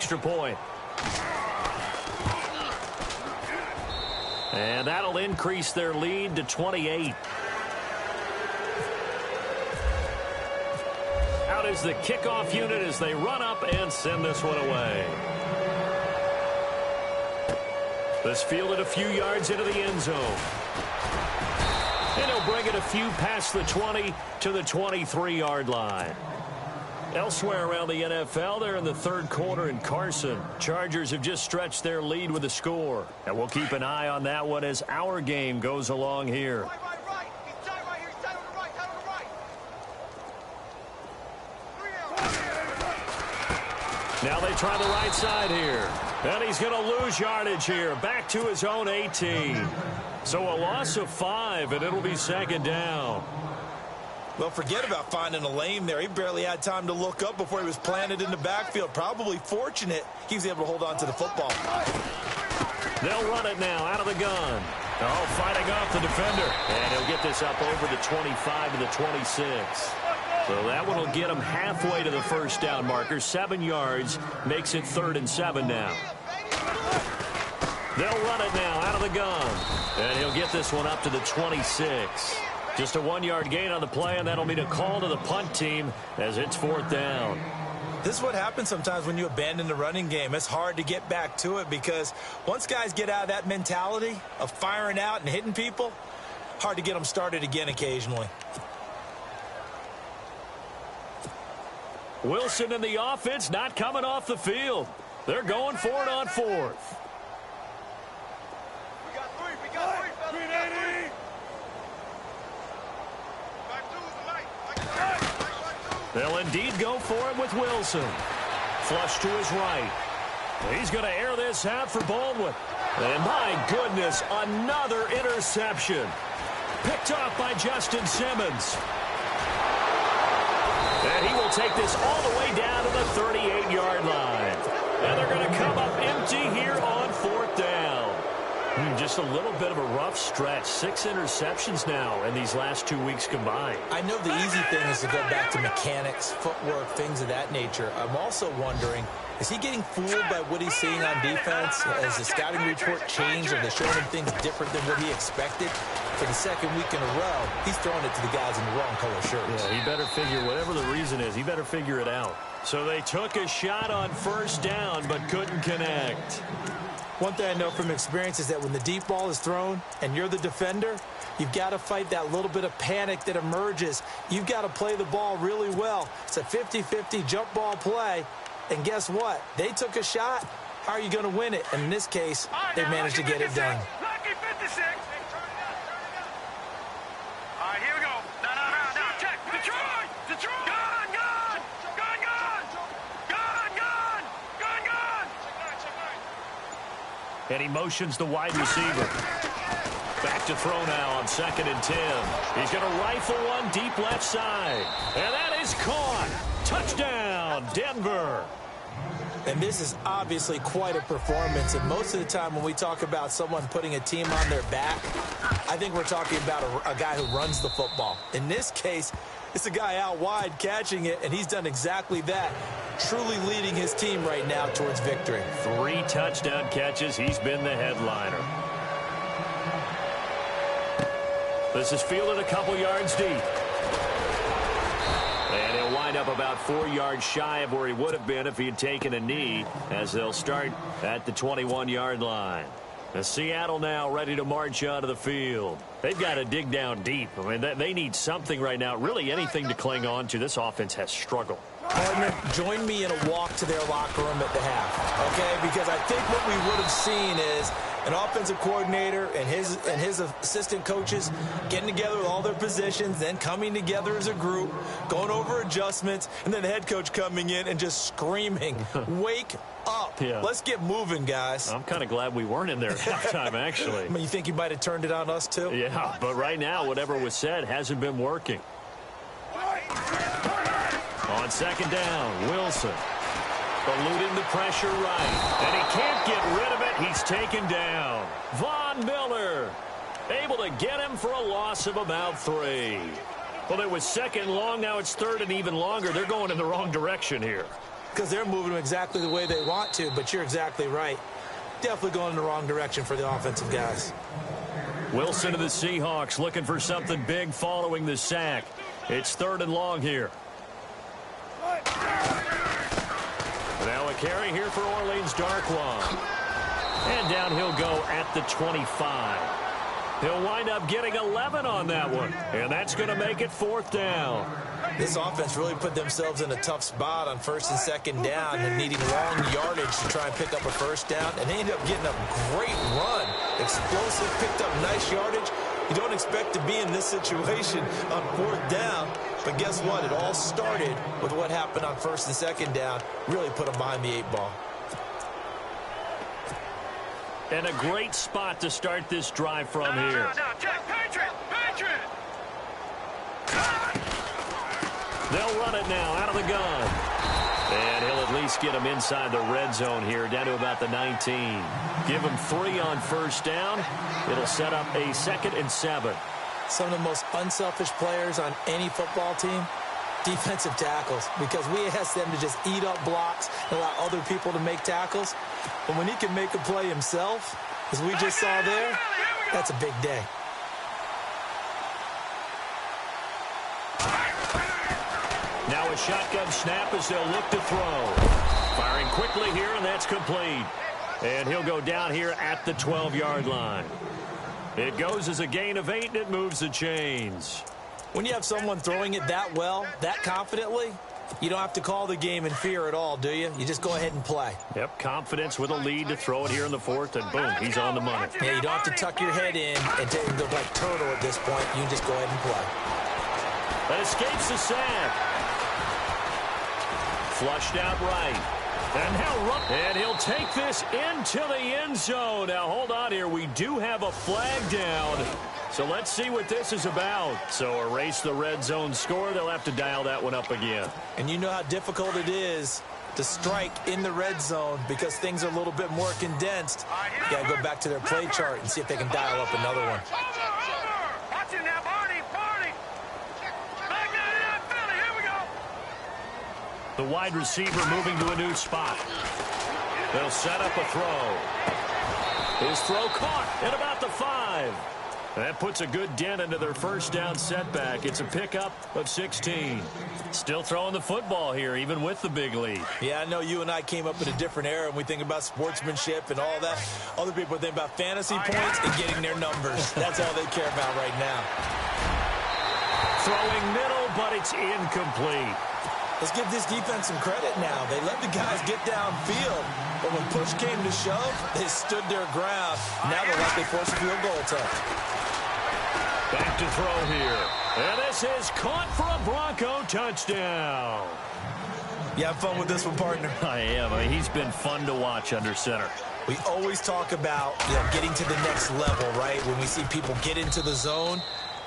extra point. And that'll increase their lead to 28. Out is the kickoff unit as they run up and send this one away. This fielded a few yards into the end zone. And he'll bring it a few past the 20 to the 23-yard line. Elsewhere around the NFL, they're in the third quarter in Carson. Chargers have just stretched their lead with a score. And we'll keep an eye on that one as our game goes along here. Right. He's tied right here. He's tied on the right. Now they try the right side here. And he's going to lose yardage here. Back to his own 18. So a loss of 5, and it'll be second down. Well, forget about finding a lane there. He barely had time to look up before he was planted in the backfield. Probably fortunate he was able to hold on to the football. They'll run it now out of the gun. Oh, fighting off the defender. And he'll get this up over the 25 to the 26. So that one will get him halfway to the first down marker. 7 yards makes it 3rd and 7 now. They'll run it now out of the gun. And he'll get this one up to the 26. Just a 1-yard gain on the play, and that'll mean a call to the punt team as it's 4th down. This is what happens sometimes when you abandon the running game. It's hard to get back to it because once guys get out of that mentality of firing out and hitting people, hard to get them started again occasionally. Wilson and the offense not coming off the field. They're going for it on 4th. We got three. 380. They'll indeed go for it with Wilson. Flush to his right. He's going to air this out for Baldwin. And my goodness, another interception. Picked off by Justin Simmons. And he will take this all the way down to the 38-yard line. And they're going to come up empty here on 4th down. Just a little bit of a rough stretch. 6 interceptions now in these last 2 weeks combined. I know the easy thing is to go back to mechanics, footwork, things of that nature. I'm also wondering, is he getting fooled by what he's seeing on defense? Has the scouting report changed? Are they showing him things different than what he expected? For the second week in a row, he's throwing it to the guys in the wrong color shirts. Yeah, he better figure, whatever the reason is, he better figure it out. So they took a shot on 1st down, but couldn't connect. One thing I know from experience is that when the deep ball is thrown and you're the defender, you've got to fight that little bit of panic that emerges. You've got to play the ball really well. It's a 50-50 jump ball play. And guess what? They took a shot. How are you going to win it? And in this case, they managed to get it done. Lucky 56. All right, here we go. Now, check. Detroit. Gun. And he motions the wide receiver. Back to throw now on 2nd and 10. He's going to rifle one deep left side. And that is caught. Touchdown, Denver. And this is obviously quite a performance. And most of the time when we talk about someone putting a team on their back, I think we're talking about a guy who runs the football. In this case, it's a guy out wide catching it, and he's done exactly that. Truly leading his team right now towards victory. 3 touchdown catches. He's been the headliner. This is fielded a couple yards deep. And he'll wind up about 4 yards shy of where he would have been if he had taken a knee, as they'll start at the 21-yard line. Seattle now ready to march onto the field. They've got to dig down deep. I mean, they need something right now, really anything to cling on to. This offense has struggled. Partner, join me in a walk to their locker room at the half, okay? Because I think what we would have seen is an offensive coordinator and his assistant coaches getting together with all their positions, then coming together as a group, going over adjustments, and then the head coach coming in and just screaming, wake up. Yeah. Let's get moving, guys. I'm kind of glad we weren't in there at halftime, actually. I mean, you think he might have turned it on us, too? Yeah, but right now, whatever was said hasn't been working. On 2nd down, Wilson eluding the pressure right. And he can't get rid of it. He's taken down. Von Miller able to get him for a loss of about 3. Well, it was 2nd long. Now it's 3rd and even longer. They're going in the wrong direction here. because they're moving them exactly the way they want to, but you're exactly right. Definitely going in the wrong direction for the offensive guys. Wilson of the Seahawks looking for something big following the sack. It's 3rd and long here. Now a carry here for Orleans Darkwa. And down he'll go at the 25. He'll wind up getting 11 on that one. And that's going to make it 4th down. This offense really put themselves in a tough spot on 1st and 2nd down and needing long yardage to try and pick up a 1st down. And they ended up getting a great run. Explosive, picked up nice yardage. You don't expect to be in this situation on 4th down. But guess what? It all started with what happened on 1st and 2nd down. Really put them behind the 8 ball. And a great spot to start this drive from here. Patriot! They'll run it now out of the gun. And he'll at least get him inside the red zone here, down to about the 19. Give him 3 on 1st down. It'll set up a 2nd and 7. Some of the most unselfish players on any football team, defensive tackles, because we ask them to just eat up blocks and allow other people to make tackles. But when he can make a play himself, as we just saw there, that's a big day. Now a shotgun snap as they'll look to throw. Firing quickly here, and that's complete. And he'll go down here at the 12-yard line. It goes as a gain of 8, and it moves the chains. When you have someone throwing it that well, that confidently, you don't have to call the game in fear at all, do you? You just go ahead and play. Yep, confidence with a lead to throw it here in the 4th, and boom, he's on the money. Yeah, you don't have to tuck your head in and go like turtle at this point. You can just go ahead and play. That escapes the sack. Flushed out right. And he'll take this into the end zone. Now, hold on here. We do have a flag down. So let's see what this is about. So erase the red zone score. They'll have to dial that one up again. And you know how difficult it is to strike in the red zone because things are a little bit more condensed. You got to go back to their play chart and see if they can dial up another one. Watch it now, Barney. Back down, Philly. Here we go. The wide receiver moving to a new spot. They'll set up a throw. His throw caught at about the 5. That puts a good dent into their 1st down setback. It's a pickup of 16. Still throwing the football here, even with the big lead. Yeah, I know you and I came up in a different era, and we think about sportsmanship and all that. Other people think about fantasy points and getting their numbers. That's all they care about right now. Throwing middle, but it's incomplete. Let's give this defense some credit now. They let the guys get downfield, but when push came to shove, they stood their ground. Now they're likely force a field goal attempt. Back to throw here. And this is caught for a Bronco touchdown. You have fun with this one, partner? I am. I mean, he's been fun to watch under center. We always talk about getting to the next level, right? When we see people get into the zone.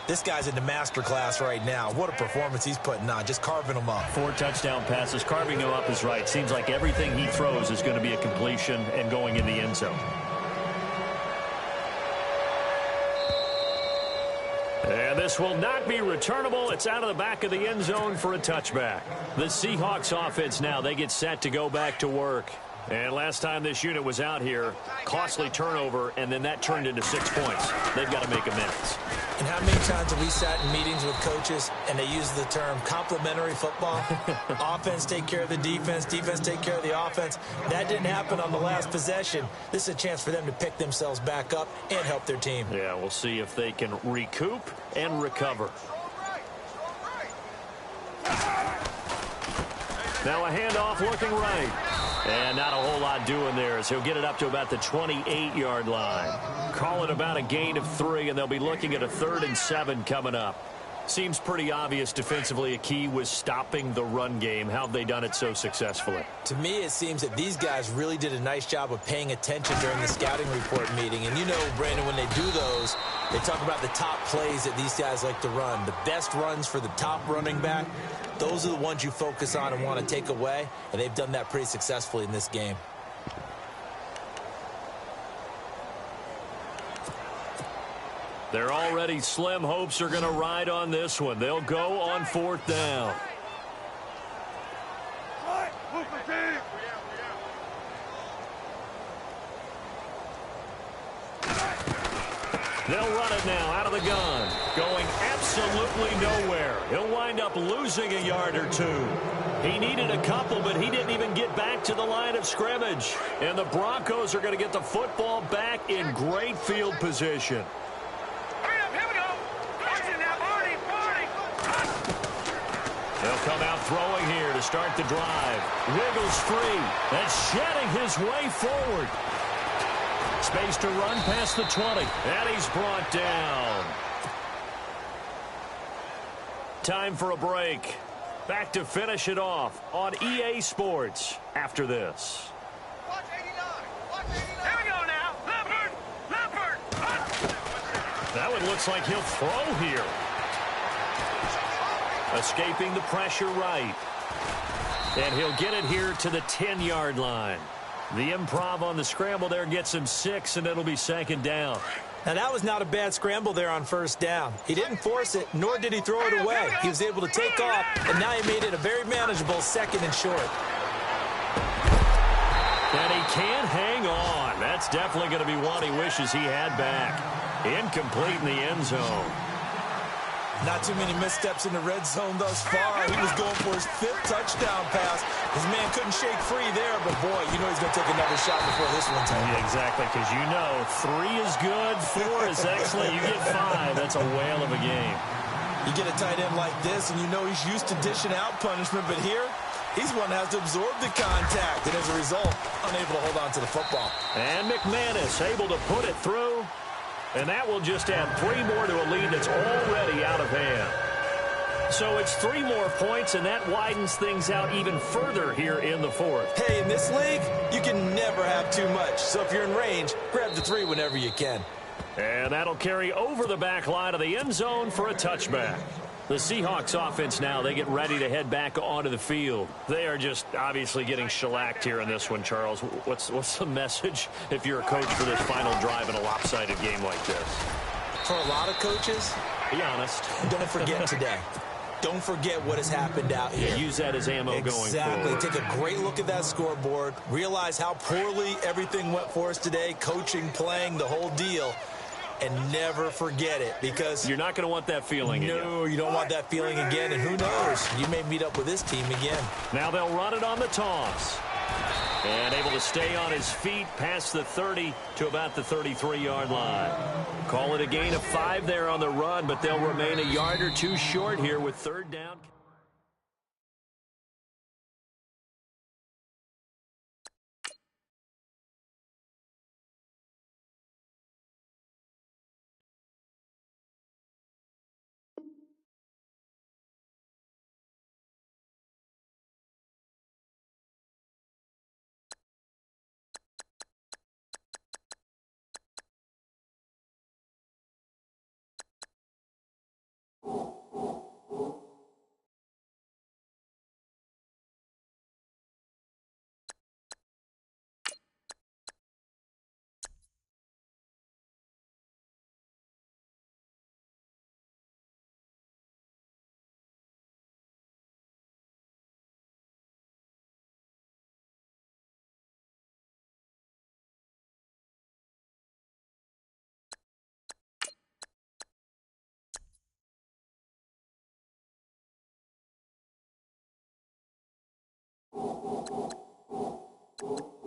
This guy's in the master class right now. What a performance he's putting on, just carving them up. 4 touchdown passes. Carving them up is right. Seems like everything he throws is going to be a completion and going in the end zone. And this will not be returnable. It's out of the back of the end zone for a touchback. The Seahawks offense now, they get set to go back to work. And last time this unit was out here, costly turnover, and then that turned into 6 points. They've got to make amends. And how many times have we sat in meetings with coaches and they use the term complementary football? Offense take care of the defense, defense take care of the offense. That didn't happen on the last possession. This is a chance for them to pick themselves back up and help their team. Yeah, we'll see if they can recoup and recover. Now a handoff looking right. And not a whole lot doing there as he'll get it up to about the 28-yard line. Call it about a gain of 3, and they'll be looking at a 3rd and 7 coming up. Seems pretty obvious defensively a key was stopping the run game. How have they done it so successfully? To me, it seems that these guys really did a nice job of paying attention during the scouting report meeting. And you know, Brandon, when they do those, they talk about the top plays that these guys like to run. The best runs for the top running back, those are the ones you focus on and want to take away. And they've done that pretty successfully in this game. They're already slim hopes are going to ride on this one. They'll go on 4th down. They'll run it now out of the gun. Going absolutely nowhere. He'll wind up losing a yard or two. He needed a couple, but he didn't even get back to the line of scrimmage. And the Broncos are going to get the football back in great field position. Hurry up, here we go. Watch it now, Barney, Barney. They'll come out throwing here to start the drive. Wiggles free. That's shedding his way forward. Space to run past the 20. And he's brought down. Time for a break. Back to finish it off on EA Sports after this. Watch 89. Watch 89. Here we go now. Leopard, Leopard. That one looks like he'll throw here. Escaping the pressure right. And he'll get it here to the 10-yard line. The improv on the scramble there gets him 6, and it'll be second down. Now, that was not a bad scramble there on first down. He didn't force it, nor did he throw it away. He was able to take off, and now he made it a very manageable second and short. And he can't hang on. That's definitely going to be one he wishes he had back. Incomplete in the end zone. Not too many missteps in the red zone thus far. He was going for his 5th touchdown pass. His man couldn't shake free there, but boy, you know he's going to take another shot before this one's over. Yeah, exactly, because you know 3 is good, 4 is excellent. You get 5, that's a whale of a game. You get a tight end like this, and you know he's used to dishing out punishment, but here, he's one that has to absorb the contact, and as a result, unable to hold on to the football. And McManus able to put it through. And that will just add 3 more to a lead that's already out of hand. So it's 3 more points, and that widens things out even further here in the 4th. Hey, in this league, you can never have too much. So if you're in range, grab the 3 whenever you can. And that'll carry over the back line of the end zone for a touchback. The Seahawks offense now, they get ready to head back onto the field. They are just obviously getting shellacked here in this one, Charles. What's the message if you're a coach for this final drive in a lopsided game like this? For a lot of coaches, be honest. Don't forget today. Don't forget what has happened out here. Yeah, use that as ammo going forward. Exactly. Take a great look at that scoreboard. Realize how poorly everything went for us today. Coaching, playing, the whole deal. And never forget it, because you're not going to want that feeling again. No, you don't want that feeling again, and who knows? You may meet up with this team again. Now they'll run it on the toss. And able to stay on his feet past the 30 to about the 33-yard line. Call it a gain of 5 there on the run, but they'll remain a yard or 2 short here with 3rd down. You